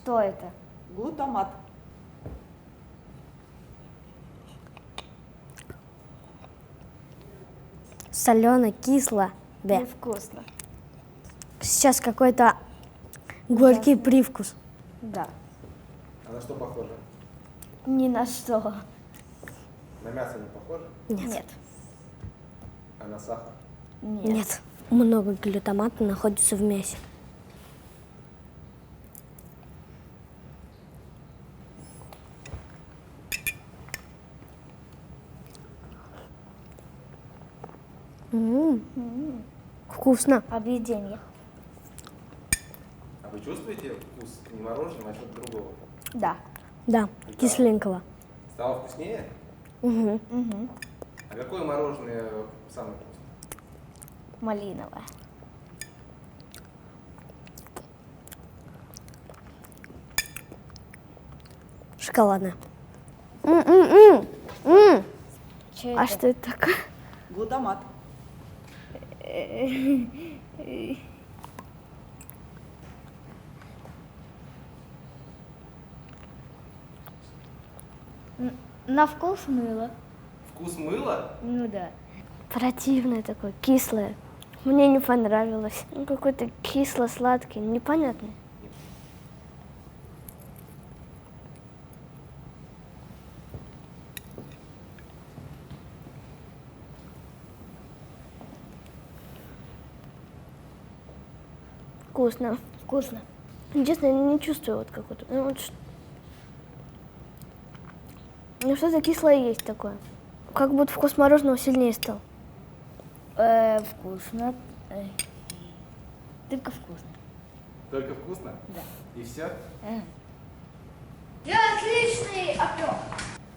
Что это? Глутамат. Солено, кисло. Да. Невкусно. Сейчас какой-то горький привкус. Да. А на что похоже? Ни на что. На мясо не похоже? Нет. А на сахар? Нет. Нет. Много глютамата находится в мясе. Вкусно. Объедение. А вы чувствуете вкус не мороженого, а чего-то другого? Да. Да, кисленького. Стало вкуснее? Угу. А какое мороженое самое вкусное? Малиновое. Шоколадное. Че А это? что это такое? Глутамат. На вкус мыло. Вкус мыла? Ну да. Противное такое, кислое. Мне не понравилось. Ну, какой-то кисло-сладкий, непонятный. Вкусно. Вкусно. Честно, я не чувствую вот какой-то. Ну, что-то кислое есть такое. Как будто вкус мороженого сильнее стал. Вкусно. Только вкусно. Только вкусно? Да. И все?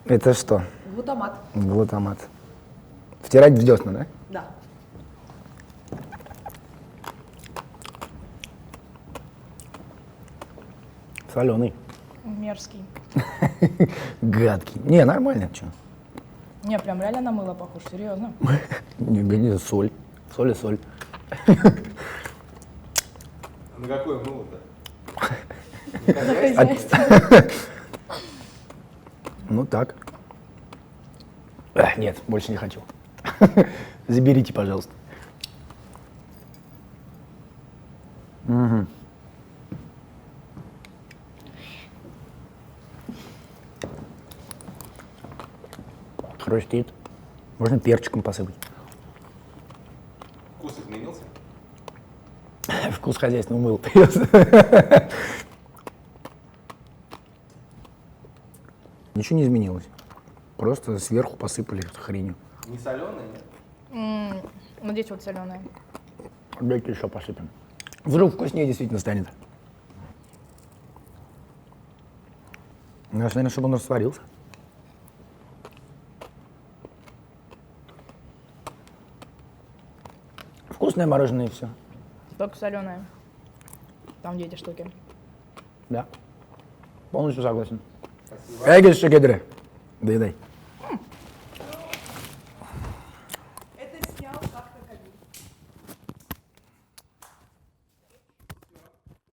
Это что? Глутамат. Глутамат. Втирать в десна, да? Да. Соленый. Мерзкий. Гадкий. Не, нормально, что? Не, прям реально на мыло похож, серьезно. Не, соль. Соль и соль. А на какое мыло-то? Ну так. Нет, больше не хочу. Заберите, пожалуйста. Угу. Хрустит. Можно перчиком посыпать. Вкус изменился? Вкус хозяйственного мыла появился. Ничего не изменилось. Просто сверху посыпали хренью. Не соленое, нет? Ну, здесь вот соленое. Дайте еще посыпем. Вдруг вкуснее действительно станет. Наверное, чтобы он растворился. Вкусное мороженое и все. Только соленое. Там где эти штуки. Да. Полностью согласен. Спасибо. Эгис шагедре. Доедай.